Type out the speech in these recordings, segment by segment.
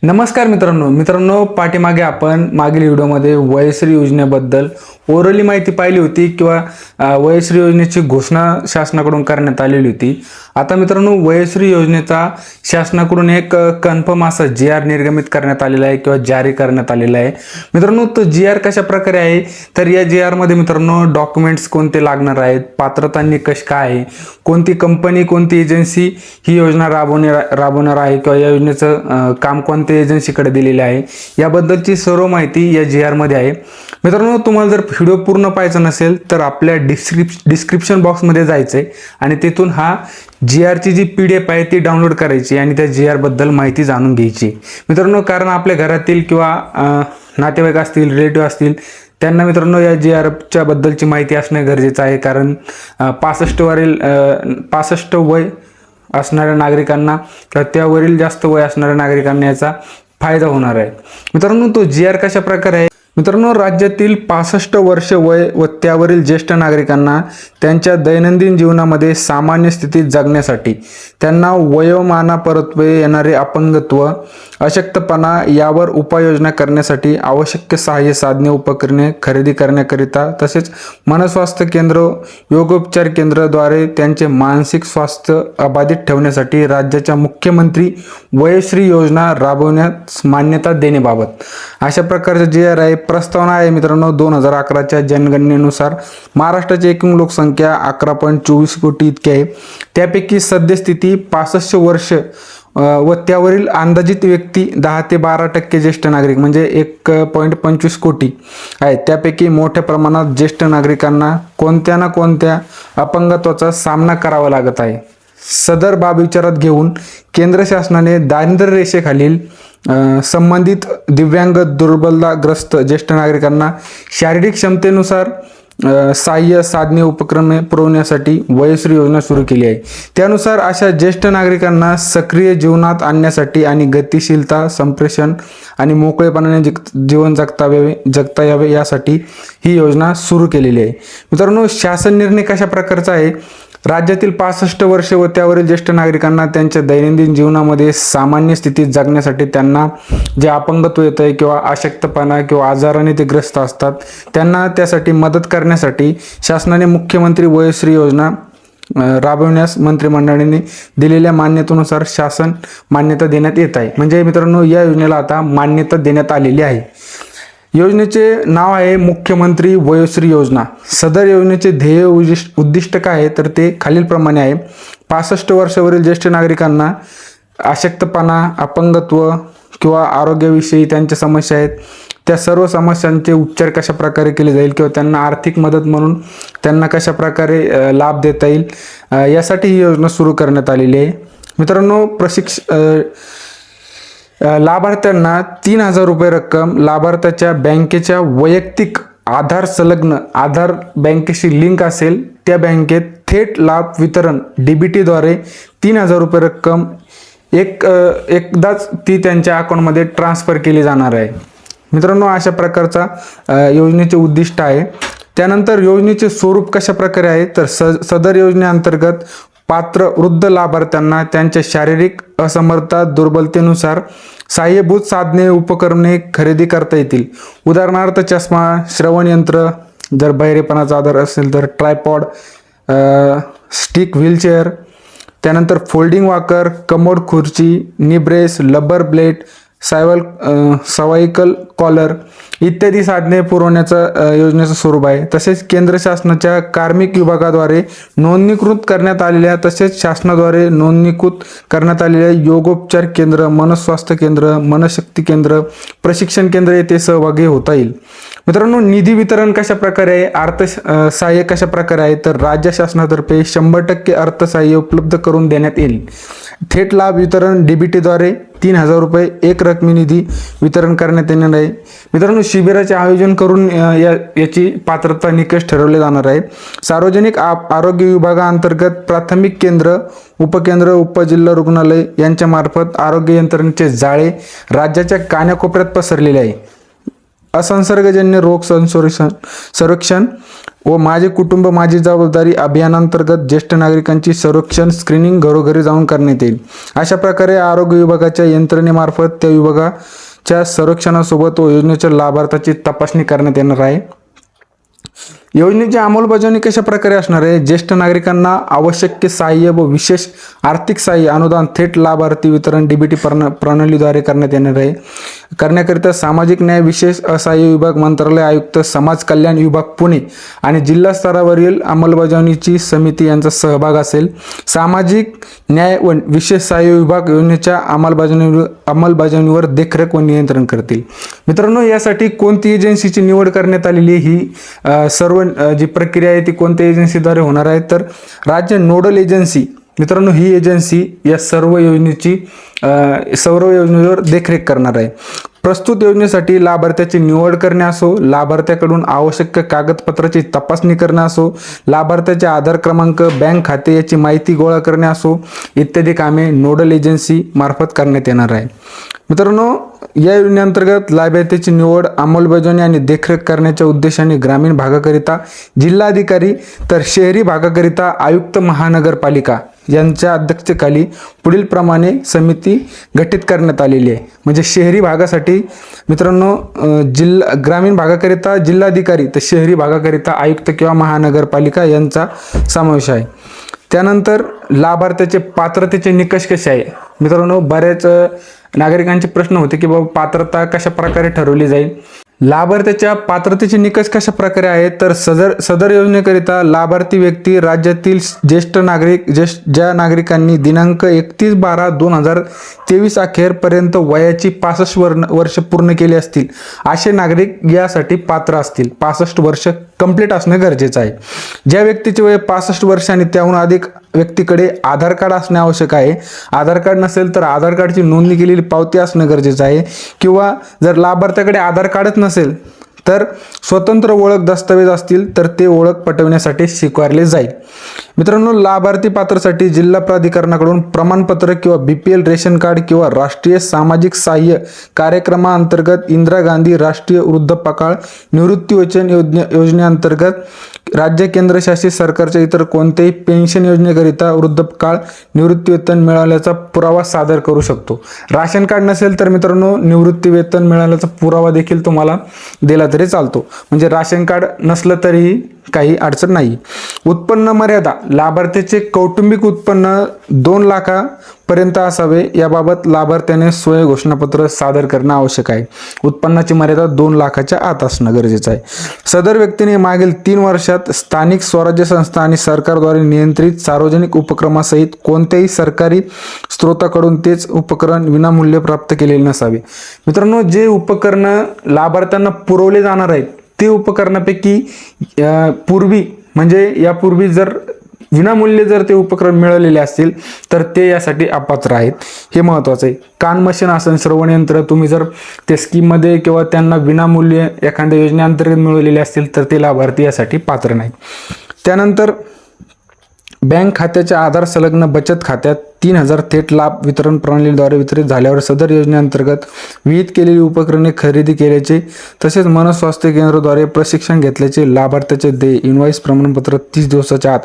नमस्कार मित्रांनो पाठीमागे आपण मागील व्हिडिओमध्ये वयश्री योजनेबद्दल ओरली माहिती पाहिली होती किंवा वयश्री योजनेची घोषणा शासनाकडून करण्यात आलेली होती। आता मित्रांनो वयश्री योजनेचा शासनाकडून एक कन्फर्म असा GR निर्गमित करण्यात आलेला आहे किंवा जारी करण्यात आलेला आहे। मित्रांनो तो GR कशा प्रकारे आहे तर या GR मध्ये मित्रांनो डॉक्युमेंट्स कोणते लागणार आहेत, पात्रता निकष काय आहे, कोणती कंपनी कोणती एजन्सी ही योजना राबवणार आहे किंवा या योजनेचं काम कोणत्या एजन्सीकडे दिलेले आहे याबद्दलची सर्व माहिती या GR मध्ये आहे। मित्रांनो तुम्हाला जर व्हिडिओ पूर्ण पाहायचा नसेल तर आपल्या डिस्क्रिप्शन बॉक्समध्ये जायचंय आणि तिथून हा GR ची जी PDF आहे ती डाउनलोड करायची आणि त्या GR बद्दल माहिती जाणून घ्यायची। मित्रांनो कारण आपल्या घरातील किंवा नातेवाईक असतील, रिलेटिव्ह असतील त्यांना मित्रांनो या GR च्या बद्दलची माहिती असणे गरजेचं आहे। कारण 65 वय असणाऱ्या नागरिकांना किंवा त्यावरील जास्त वय असणाऱ्या नागरिकांना याचा फायदा होणार आहे। मित्रांनो तो GR कशा प्रकारे आहे मित्रांनो राज्यातील 65 वर्ष वय व त्यावरील ज्येष्ठ नागरिकांना त्यांच्या दैनंदिन जीवनामध्ये सामान्य स्थितीत जगण्यासाठी त्यांना वयोमानापरत्वे येणारे अपंगत्व, अशक्तपणा यावर उपाययोजना करण्यासाठी आवश्यक सहाय्य साधने उपकरणे खरेदी करण्याकरिता तसेच मनस्वास्थ्य केंद्र, योगोपचार केंद्राद्वारे त्यांचे मानसिक स्वास्थ्य अबाधित ठेवण्यासाठी राज्याच्या मुख्यमंत्री वयश्री योजना राबवण्यास मान्यता देण्याबाबत अशा प्रकारचे GR आहे। प्रस्तावना आहे मित्रांनो 2011च्या जनगणनेनुसार महाराष्ट्राची एकूण लोकसंख्या 11.24 कोटी इतकी आहे। त्यापैकी सद्यस्थिती 65 वर्ष व त्यावरील अंदाजित व्यक्ती 10 ते 12% ज्येष्ठ नागरिक म्हणजे 1.25 कोटी आहेत। त्यापैकी मोठ्या प्रमाणात ज्येष्ठ नागरिकांना कोणत्या ना कोणत्या अपंगत्वाचा सामना करावा लागत आहे। सदर बाब विचारात घेऊन केंद्र शासनाने दारिद्र्य रेषेखालील संबंधित दिव्यांग, दुर्बलताग्रस्त ज्येष्ठ नागरिकांना शारीरिक क्षमतेनुसार सहाय्य साधने उपक्रमे पुरवण्यासाठी वयश्री योजना सुरू केली आहे। त्यानुसार अशा ज्येष्ठ नागरिकांना सक्रिय जीवनात आणण्यासाठी आणि गतिशीलता, संप्रेषण आणि मोकळेपणाने जीवन जगता यावे यासाठी ही योजना सुरू केलेली आहे। मित्रांनो शासन निर्णय कशा प्रकारचा आहे, राज्यातील 65 वर्ष व त्यावरील ज्येष्ठ नागरिकांना त्यांच्या दैनंदिन जीवनामध्ये सामान्य स्थितीत जगण्यासाठी त्यांना जे अपंगत्व येत आहे किंवा अशक्तपणा किंवा आजाराने ते ग्रस्त असतात त्यांना त्यासाठी मदत करण्यासाठी शासनाने मुख्यमंत्री वयश्री योजना राबवण्यास मंत्रिमंडळाने दिलेल्या मान्यतेनुसार शासन मान्यता देण्यात येत आहे। म्हणजे मित्रांनो या योजनेला आता मान्यता देण्यात आलेली आहे। योजनेचे नाव आहे मुख्यमंत्री वयश्री योजना। सदर योजनेचे ध्येय उद्दिष्ट काय आहे तर ते खालीलप्रमाणे आहे। 65 वर्षावरील ज्येष्ठ नागरिकांना अशक्तपणा, अपंगत्व किंवा आरोग्याविषयी त्यांच्या समस्या आहेत त्या सर्व समस्यांचे उपचार कशा प्रकारे केले जाईल किंवा त्यांना आर्थिक मदत म्हणून त्यांना कशा प्रकारे लाभ देता येईल यासाठी ही योजना सुरू करण्यात आलेली आहे। मित्रांनो लाभार्थ्यांना 3000 रुपये रक्कम लाभार्थ्याच्या बँकेच्या वैयक्तिक आधार संलग्न आधार बँकेशी लिंक असेल त्या बँकेत थेट लाभ वितरण DBT द्वारे 3000 रुपये रक्कम एकदाच ती त्यांच्या अकाउंटमध्ये ट्रान्सफर केली जाणार आहे। मित्रांनो अशा प्रकारचा योजनेचे उद्दिष्ट आहे। त्यानंतर योजनेचे स्वरूप कशा प्रकारे आहे तर सदर योजनेअंतर्गत पात्र वृद्ध लाभार्थ्यांना त्यांच्या शारीरिक असमर्थता, दुर्बलतेनुसार सहाय्यभूत साधने उपकरणे खरेदी करता येतील। उदाहरणार्थ चष्मा, श्रवण यंत्र, जर बहिरेपणाचा आधार असेल तर ट्रायपॉड, स्टिक व्हीलचेअर, त्यानंतर फोल्डिंग वॉकर, कमोड खुर्ची, नी ब्रेस, लबर ब्लेड, सर्वाइकल कॉलर इत्यादी साधने पुरवण्याचं योजनेचं स्वरूप आहे। तसेच केंद्र शासनाच्या कार्मिक विभागाद्वारे नोंदणीकृत करण्यात आलेल्या तसेच शासनाद्वारे नोंदणीकृत करण्यात आलेल्या योगोपचार केंद्र, मनस्वास्थ्य केंद्र, मनशक्ती केंद्र, प्रशिक्षण केंद्र येथे सहभागी होता येईल। मित्रांनो निधी वितरण कशा प्रकारे आहे, अर्थसहाय्य कशा प्रकारे आहे तर राज्य शासनातर्फे 100% अर्थसहाय्य उपलब्ध करून देण्यात येईल। थेट लाभ वितरण DBT द्वारे 3000 रुपये एक रकमी निधी वितरण करण्यात येणार आहे। मित्रांनो शिबिराचे आयोजन करून याची पात्रता निकष ठरवले जाणार आहे। सार्वजनिक आरोग्य विभागाअंतर्गत प्राथमिक केंद्र, उपकेंद्र, उपजिल्हा रुग्णालय यांच्या मार्फत आरोग्य यंत्रणेचे जाळे राज्याच्या कानाकोपऱ्यात पसरलेले आहे। असंसर्गजन्य रोग सर्वेक्षण व माझे कुटुंब माझी जबाबदारी अभियानांतर्गत ज्येष्ठ नागरिकांची सर्वेक्षण स्क्रीनिंग घरोघरी जाऊन करण्यात येईल. अशा प्रकारे आरोग्य विभागाच्या यंत्रणेमार्फत त्या विभागाच्या सर्वेक्षणासोबत व योजनेच्या लाभार्थाची तपासणी करण्यात येणार आहे. योजनेची अंमलबजावणी कशा प्रकारे असणार आहे? ज्येष्ठ नागरिकांना आवश्यक सहाय्य व विशेष आर्थिक सहाय्य अनुदान थेट लाभार्थी वितरण डीबीटी प्रणालीद्वारे करण्यात येणार आहे. करण्याकरिता सामाजिक न्याय विशेष असहाय्य विभाग मंत्रालय आयुक्त समाज कल्याण विभाग पुणे आणि जिल्हा स्तरावरील अंमलबजावणीची समिती यांचा सहभाग असेल. सामाजिक न्याय व विशेष सहाय्य विभाग योजनेच्या अंमलबजावणीवर देखरेख व नियंत्रण करतील. मित्रांनो, यासाठी कोणती एजन्सीची निवड करण्यात आलेली ही सर्व जी प्रक्रिया आहे ती कोणत्या एजन्सीद्वारे होणार आहे? तर राज्य नोडल एजन्सी. मित्रांनो, ही एजन्सी या सर्व योजनेवर देखरेख करणार आहे. प्रस्तुत योजनेसाठी लाभार्थ्याची निवड करणे असो, लाभार्थ्याकडून आवश्यक कागदपत्राची तपासणी करणे असो, लाभार्थ्याचे आधार क्रमांक, बँक खाते याची माहिती गोळा करणे असो, इत्यादी कामे नोडल एजन्सी मार्फत करण्यात येणार आहे. मित्रांनो, या योजनेअंतर्गत लाभार्थ्याची निवड, अंमलबजावणी आणि देखरेख करण्याच्या उद्देशाने ग्रामीण भागाकरिता जिल्हाधिकारी तर शहरी भागाकरिता आयुक्त महानगरपालिका यांच्या अध्यक्षतेखाली पुढील प्रमाणे समिती गठीत करण्यात आलेली आहे. म्हणजे शहरी भागासाठी मित्रांनो ग्रामीण भागाकरिता जिल्हाधिकारी तर शहरी भागाकरिता आयुक्त किंवा महानगरपालिका यांचा समावेश आहे. त्यानंतर लाभार्थ्याचे पात्रतेचे निकष कसे आहे? मित्रांनो, बऱ्याच नागरिकांचे प्रश्न होते की बाबा पात्रता कशा प्रकारे ठरवली जाईल. लाभार्थ्याच्या पात्रतेचे निकष कशा प्रकारे आहेत? तर सदर योजनेकरिता लाभार्थी व्यक्ती राज्यातील ज्येष्ठ नागरिक ज्या नागरिकांनी दिनांक 31/12/2023 अखेरपर्यंत वयाची 65 वर्ष पूर्ण केली असतील असे नागरिक यासाठी पात्र असतील. 65 वर्ष कंप्लीट असणे गरजेचं आहे. ज्या व्यक्तीचे वय 65 वर्ष आणि त्याहून अधिक व्यक्तीकडे आधार कार्ड असणे आवश्यक आहे. आधार कार्ड नसेल तर आधार कार्डची नोंदणी केलेली पावती असणं गरजेचं आहे. किंवा जर लाभार्थ्याकडे आधार कार्डच नसेल तर स्वतंत्र ओळख दस्तावेज असतील तर ते ओळख पटवण्यासाठी स्वीकारले जाईल. मित्रांनो, लाभार्थी पात्रसाठी जिल्हा प्राधिकरणाकडून प्रमाणपत्र किंवा BPL रेशन कार्ड किंवा राष्ट्रीय सामाजिक सहाय्य कार्यक्रमाअंतर्गत इंदिरा गांधी राष्ट्रीय वृद्धापकाळ निवृत्तीवेतन योजनेअंतर्गत राज्य केंद्रशासित सरकारच्या इतर कोणत्याही पेन्शन योजनेकरिता वृद्धापकाळ निवृत्तीवेतन मिळाल्याचा पुरावा सादर करू शकतो. राशन कार्ड नसेल तर मित्रांनो निवृत्तीवेतन मिळाल्याचा पुरावा देखील तुम्हाला दिला तरी चालतो. म्हणजे राशन कार्ड नसलं तरीही काही अडचण नाही. उत्पन्न मर्यादा, लाभार्थ्याचे कौटुंबिक उत्पन्न 2 लाखापर्यंत असावे याबाबत लाभार्थ्याने स्वयं घोषणापत्र सादर करणं आवश्यक आहे. उत्पन्नाची मर्यादा 2 लाखाच्या आत असणं गरजेचं आहे. सदर व्यक्तीने मागील 3 वर्षात स्थानिक स्वराज्य संस्था आणि सरकारद्वारे नियंत्रित सार्वजनिक उपक्रमासहित कोणत्याही सरकारी स्रोताकडून तेच उपकरण विनामूल्य प्राप्त केलेले नसावे. मित्रांनो, जे उपकरणं लाभार्थ्यांना पुरवले जाणार आहेत ते उपकरणापैकी यापूर्वी जर विनामूल्य जर ते उपकरण मिळालेले असतील तर ते यासाठी अपात्र आहेत. हे महत्त्वाचं आहे. कान मशीन असेल, श्रवण यंत्र तुम्ही जर ते स्कीममध्ये किंवा त्यांना विनामूल्य एखाद्या योजनेअंतर्गत मिळवलेले असतील तर ते लाभार्थी यासाठी पात्र नाहीत. त्यानंतर बँक खात्याच्या आधार संलग्न बचत खात्यात 3000 थेट लाभ वितरण प्रणालीद्वारे वितरित झाल्यावर सदर योजनेअंतर्गत विहित केलेली उपकरणे खरेदी केल्याचे तसेच मनस्वास्थ्य केंद्राद्वारे प्रशिक्षण घेतल्याचे लाभार्थ्याचे देय इनव्हॉइस प्रमाणपत्र 30 दिवसाच्या आत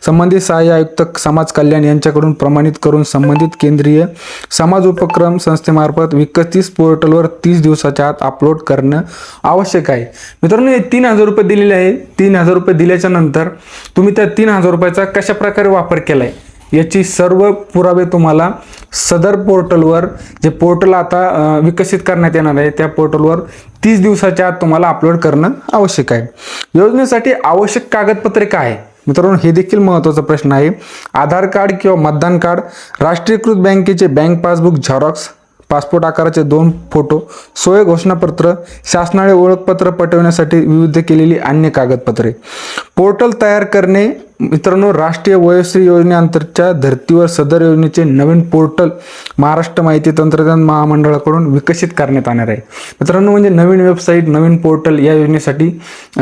संबंधित सहाय्य आयुक्त समाज कल्याण यांच्याकडून प्रमाणित करून संबंधित केंद्रीय समाज उपक्रम संस्थेमार्फत विकसित पोर्टलवर 30 दिवसाच्या आत अपलोड करणं आवश्यक आहे. मित्रांनो, हे 3000 रुपये दिलेले आहे. 3000 रुपये दिल्याच्या नंतर तुम्ही त्या 3000 रुपयाचा कशा प्रकारे वापर केलाय याची सर्व पुरावे तुम्हाला सदर पोर्टलवर, जे पोर्टल आता विकसित करण्यात येणार आहे त्या पोर्टलवर 30 दिवसाच्या आत तुम्हाला अपलोड करणं आवश्यक आहे. योजनेसाठी आवश्यक कागदपत्रे काय आहे? मित्रांनो, हे देखील महत्त्वाचा प्रश्न आहे. आधार कार्ड किंवा मतदान कार्ड, राष्ट्रीयकृत बँकेचे बँक पासबुक झेरॉक्स, पासपोर्ट आकाराचे 2 फोटो, स्वयं घोषणापत्र, शासनाने ओळखपत्र पटवण्यासाठी विविध केलेली अन्य कागदपत्रे. पोर्टल तयार करणे. मित्रांनो, राष्ट्रीय वयोश्री योजनेअंतर्गतच्या धर्तीवर सदर योजनेचे नवीन पोर्टल महाराष्ट्र माहिती तंत्रज्ञान महामंडळाकडून विकसित करण्यात येणार आहे. मित्रांनो, म्हणजे नवीन वेबसाईट, नवीन पोर्टल या योजनेसाठी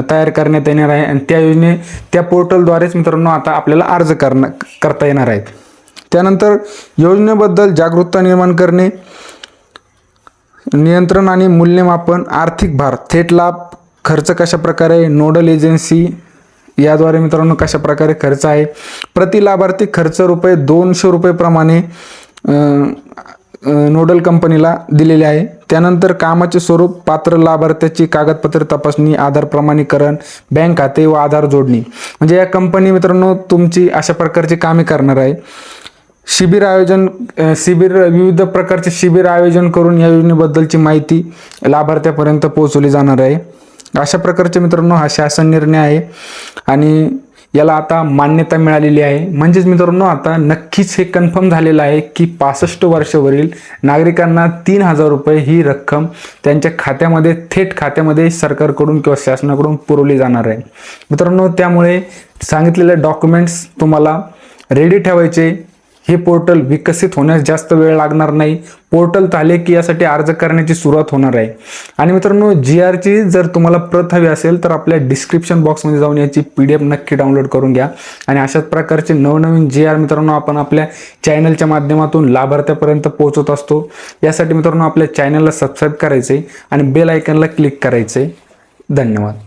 तयार करण्यात येणार आहे आणि त्या पोर्टलद्वारेच मित्रांनो आता आपल्याला अर्ज करता येणार आहेत. त्यानंतर योजनेबद्दल जागरूकता निर्माण करणे, नियंत्रण आणि मूल्यमापन, आर्थिक भार, थेट लाभ, खर्च कशा प्रकारे, नोडल एजन्सी याद्वारे मित्रांनो कशा प्रकारे खर्च आहे, प्रति लाभार्थी खर्च रुपये 200 रुपये प्रमाणे नोडल कंपनीला दिलेले आहे. त्यानंतर कामाचे स्वरूप, पात्र लाभार्थ्याची कागदपत्रे तपासणी, आधार प्रमाणीकरण, बँक खाते व आधार जोडणी. म्हणजे या कंपनी मित्रांनो तुमची अशा प्रकारची कामे करणार आहे. विविध प्रकारचे शिबिर आयोजन करून या योजनेबद्दलची माहिती लाभार्थ्यापर्यंत पोहोचवली जाणार आहे. अशा प्रकारचे मित्रांनो हा शासन निर्णय आहे आणि याला आता मान्यता मिळालेली आहे. म्हणजेच मित्रांनो आता नक्कीच हे कन्फर्म झालेलं आहे की 65 वर्षावरील नागरिकांना 3,000 रुपये ही रक्कम त्यांच्या खात्यामध्ये, थेट खात्यामध्ये सरकारकडून किंवा शासनाकडून पुरवली जाणार आहे. मित्रांनो त्यामुळे सांगितलेले डॉक्युमेंट्स तुम्हाला रेडी ठेवायचे. हे पोर्टल विकसित होण्यास जास्त वेळ लागणार नाही. पोर्टल झाले की यासाठी अर्ज करण्याची सुरुवात होणार आहे. आणि मित्रांनो GRची जर तुम्हाला प्रत हवी असेल तर आपल्या डिस्क्रिप्शन बॉक्समध्ये जाऊन याची PDF नक्की डाउनलोड करून घ्या. आणि अशाच प्रकारचे नवनवीन GR मित्रांनो आपण आपल्या चॅनलच्या माध्यमातून लाभार्थ्यापर्यंत पोहोचवत असतो. यासाठी मित्रांनो आपल्या चॅनलला सबस्क्राईब करायचे आणि बेल आयकॉनला क्लिक करायचे. धन्यवाद.